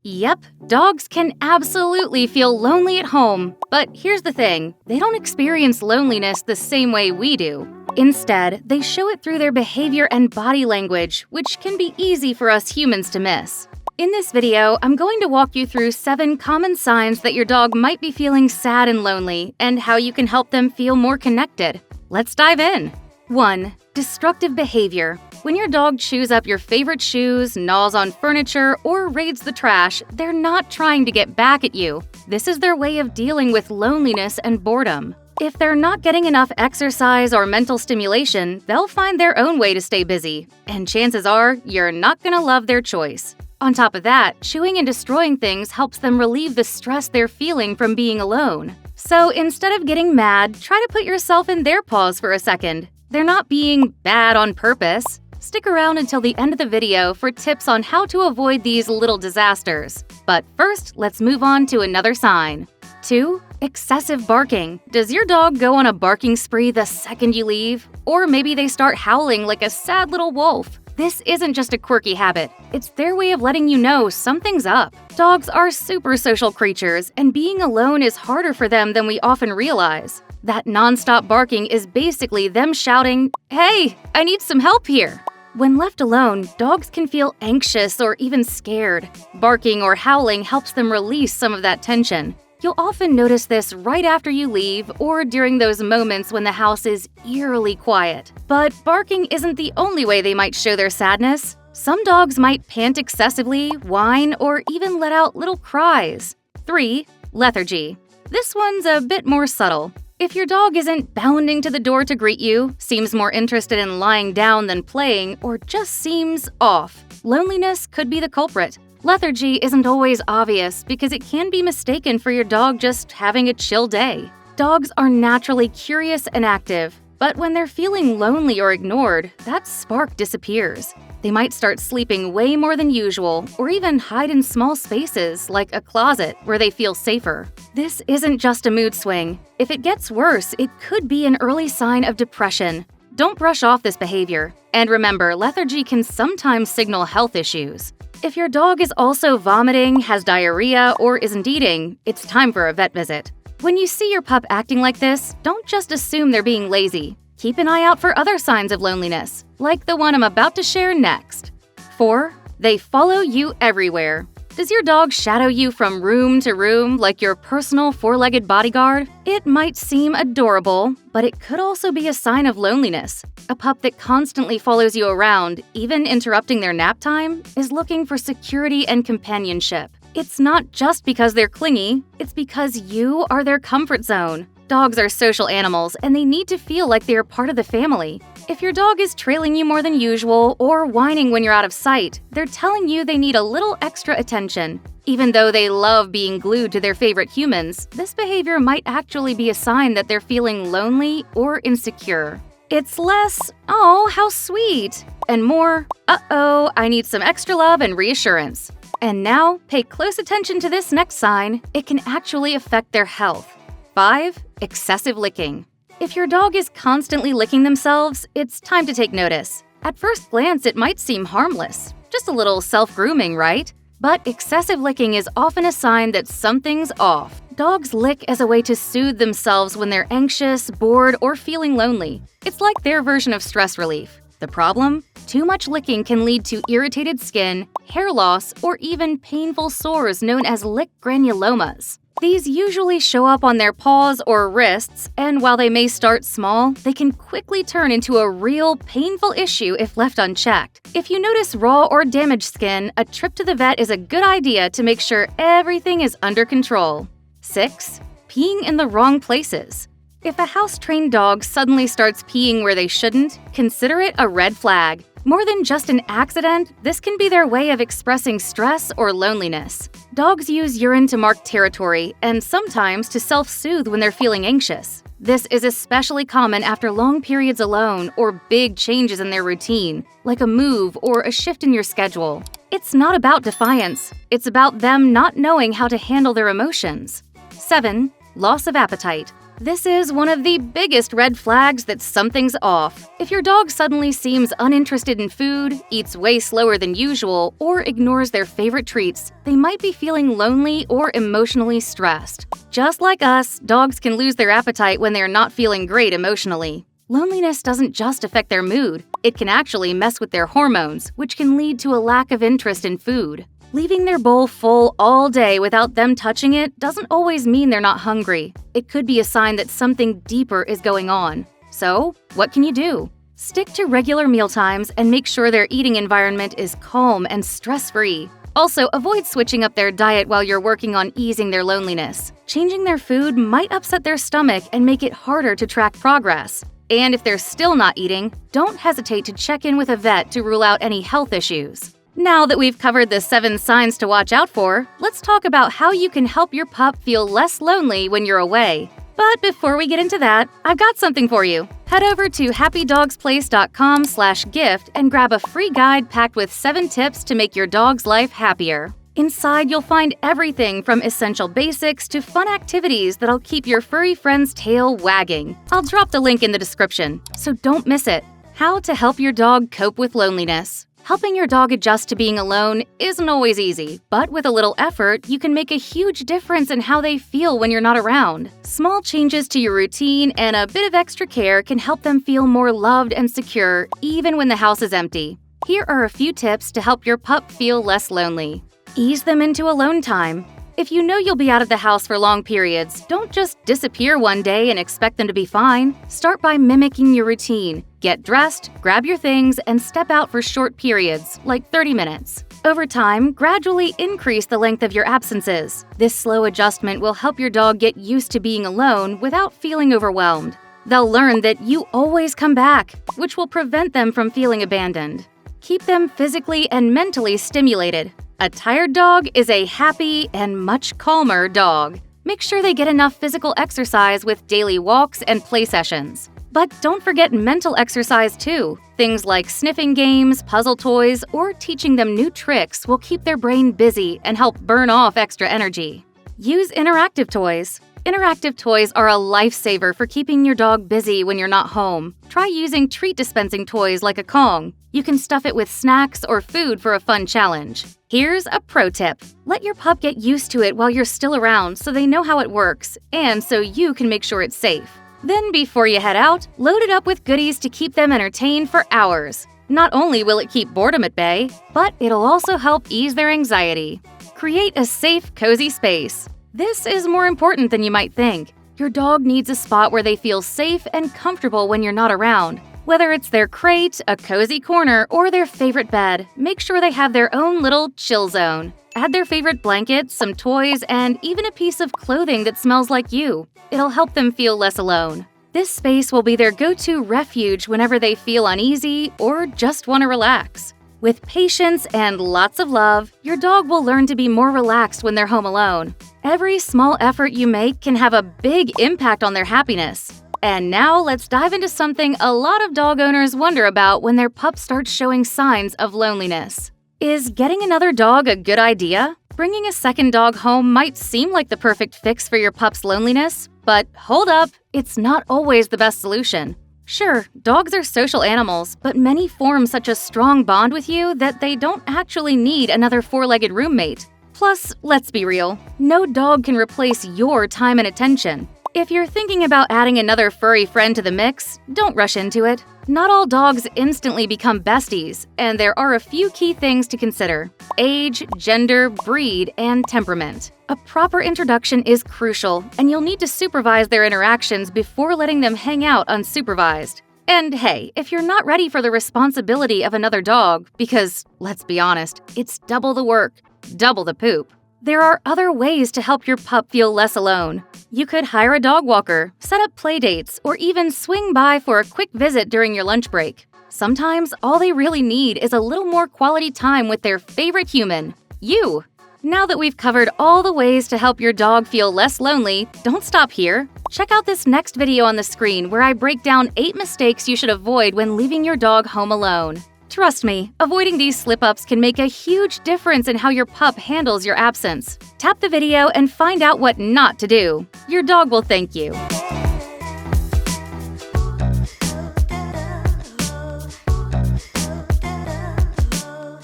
Yep, dogs can absolutely feel lonely at home, but here's the thing, they don't experience loneliness the same way we do. Instead, they show it through their behavior and body language, which can be easy for us humans to miss. In this video, I'm going to walk you through 7 common signs that your dog might be feeling sad and lonely, and how you can help them feel more connected. Let's dive in! 1. Destructive behavior. When your dog chews up your favorite shoes, gnaws on furniture, or raids the trash, they're not trying to get back at you. This is their way of dealing with loneliness and boredom. If they're not getting enough exercise or mental stimulation, they'll find their own way to stay busy. And chances are, you're not gonna love their choice. On top of that, chewing and destroying things helps them relieve the stress they're feeling from being alone. So instead of getting mad, try to put yourself in their paws for a second. They're not being bad on purpose. Stick around until the end of the video for tips on how to avoid these little disasters. But first, let's move on to another sign. 2. Excessive barking. Does your dog go on a barking spree the second you leave? Or maybe they start howling like a sad little wolf? This isn't just a quirky habit. It's their way of letting you know something's up. Dogs are super social creatures, and being alone is harder for them than we often realize. That non-stop barking is basically them shouting, "Hey, I need some help here!" When left alone, dogs can feel anxious or even scared. Barking or howling helps them release some of that tension. You'll often notice this right after you leave or during those moments when the house is eerily quiet. But barking isn't the only way they might show their sadness. Some dogs might pant excessively, whine, or even let out little cries. 3. Lethargy. This one's a bit more subtle. If your dog isn't bounding to the door to greet you, seems more interested in lying down than playing, or just seems off, loneliness could be the culprit. Lethargy isn't always obvious because it can be mistaken for your dog just having a chill day. Dogs are naturally curious and active, but when they're feeling lonely or ignored, that spark disappears. They might start sleeping way more than usual, or even hide in small spaces like a closet where they feel safer. This isn't just a mood swing. If it gets worse, it could be an early sign of depression. Don't brush off this behavior. And remember, lethargy can sometimes signal health issues. If your dog is also vomiting, has diarrhea, or isn't eating, it's time for a vet visit. When you see your pup acting like this, don't just assume they're being lazy. Keep an eye out for other signs of loneliness, like the one I'm about to share next. 4. They follow you everywhere. Does your dog shadow you from room to room like your personal 4-legged bodyguard? It might seem adorable, but it could also be a sign of loneliness. A pup that constantly follows you around, even interrupting their nap time, is looking for security and companionship. It's not just because they're clingy, it's because you are their comfort zone. Dogs are social animals, and they need to feel like they are part of the family. If your dog is trailing you more than usual or whining when you're out of sight, they're telling you they need a little extra attention. Even though they love being glued to their favorite humans, this behavior might actually be a sign that they're feeling lonely or insecure. It's less, "Oh, how sweet," and more, "Uh-oh, I need some extra love and reassurance." And now, pay close attention to this next sign. It can actually affect their health. 5. Excessive licking. If your dog is constantly licking themselves, it's time to take notice. At first glance, it might seem harmless. Just a little self-grooming, right? But excessive licking is often a sign that something's off. Dogs lick as a way to soothe themselves when they're anxious, bored, or feeling lonely. It's like their version of stress relief. The problem? Too much licking can lead to irritated skin, hair loss, or even painful sores known as lick granulomas. These usually show up on their paws or wrists, and while they may start small, they can quickly turn into a real, painful issue if left unchecked. If you notice raw or damaged skin, a trip to the vet is a good idea to make sure everything is under control. 6. Peeing in the wrong places. If a house-trained dog suddenly starts peeing where they shouldn't, consider it a red flag. More than just an accident, this can be their way of expressing stress or loneliness. Dogs use urine to mark territory and sometimes to self-soothe when they're feeling anxious. This is especially common after long periods alone or big changes in their routine, like a move or a shift in your schedule. It's not about defiance. It's about them not knowing how to handle their emotions. 7. Loss of appetite. This is one of the biggest red flags that something's off. If your dog suddenly seems uninterested in food, eats way slower than usual, or ignores their favorite treats, they might be feeling lonely or emotionally stressed. Just like us, dogs can lose their appetite when they're not feeling great emotionally. Loneliness doesn't just affect their mood, it can actually mess with their hormones, which can lead to a lack of interest in food. Leaving their bowl full all day without them touching it doesn't always mean they're not hungry. It could be a sign that something deeper is going on. So, what can you do? Stick to regular meal times and make sure their eating environment is calm and stress-free. Also, avoid switching up their diet while you're working on easing their loneliness. Changing their food might upset their stomach and make it harder to track progress. And if they're still not eating, don't hesitate to check in with a vet to rule out any health issues. Now that we've covered the 7 signs to watch out for, let's talk about how you can help your pup feel less lonely when you're away. But before we get into that, I've got something for you. Head over to happydogsplace.com/gift and grab a free guide packed with 7 tips to make your dog's life happier. Inside, you'll find everything from essential basics to fun activities that'll keep your furry friend's tail wagging. I'll drop the link in the description, so don't miss it. How to help your dog cope with loneliness. Helping your dog adjust to being alone isn't always easy, but with a little effort, you can make a huge difference in how they feel when you're not around. Small changes to your routine and a bit of extra care can help them feel more loved and secure, even when the house is empty. Here are a few tips to help your pup feel less lonely. Ease them into alone time. If you know you'll be out of the house for long periods, don't just disappear one day and expect them to be fine. Start by mimicking your routine. Get dressed, grab your things, and step out for short periods, like 30 minutes. Over time, gradually increase the length of your absences. This slow adjustment will help your dog get used to being alone without feeling overwhelmed. They'll learn that you always come back, which will prevent them from feeling abandoned. Keep them physically and mentally stimulated. A tired dog is a happy and much calmer dog. Make sure they get enough physical exercise with daily walks and play sessions. But don't forget mental exercise too. Things like sniffing games, puzzle toys, or teaching them new tricks will keep their brain busy and help burn off extra energy. Use interactive toys. Interactive toys are a lifesaver for keeping your dog busy when you're not home. Try using treat dispensing toys like a Kong. You can stuff it with snacks or food for a fun challenge. Here's a pro tip. Let your pup get used to it while you're still around so they know how it works, and so you can make sure it's safe. Then before you head out, load it up with goodies to keep them entertained for hours. Not only will it keep boredom at bay, but it'll also help ease their anxiety. Create a safe, cozy space. This is more important than you might think. Your dog needs a spot where they feel safe and comfortable when you're not around. Whether it's their crate, a cozy corner, or their favorite bed, make sure they have their own little chill zone. Add their favorite blankets, some toys, and even a piece of clothing that smells like you. It'll help them feel less alone. This space will be their go-to refuge whenever they feel uneasy or just want to relax. With patience and lots of love, your dog will learn to be more relaxed when they're home alone. Every small effort you make can have a big impact on their happiness. And now let's dive into something a lot of dog owners wonder about when their pup starts showing signs of loneliness. Is getting another dog a good idea? Bringing a second dog home might seem like the perfect fix for your pup's loneliness, but hold up, it's not always the best solution. Sure, dogs are social animals, but many form such a strong bond with you that they don't actually need another four-legged roommate. Plus, let's be real, no dog can replace your time and attention. If you're thinking about adding another furry friend to the mix, don't rush into it. Not all dogs instantly become besties, and there are a few key things to consider: age, gender, breed, and temperament. A proper introduction is crucial, and you'll need to supervise their interactions before letting them hang out unsupervised. And hey, if you're not ready for the responsibility of another dog, because, let's be honest, it's double the work, double the poop, there are other ways to help your pup feel less alone. You could hire a dog walker, set up play dates, or even swing by for a quick visit during your lunch break. Sometimes all they really need is a little more quality time with their favorite human, you. Now that we've covered all the ways to help your dog feel less lonely, don't stop here. Check out this next video on the screen where I break down 8 mistakes you should avoid when leaving your dog home alone. Trust me, avoiding these slip-ups can make a huge difference in how your pup handles your absence. Tap the video and find out what not to do. Your dog will thank you.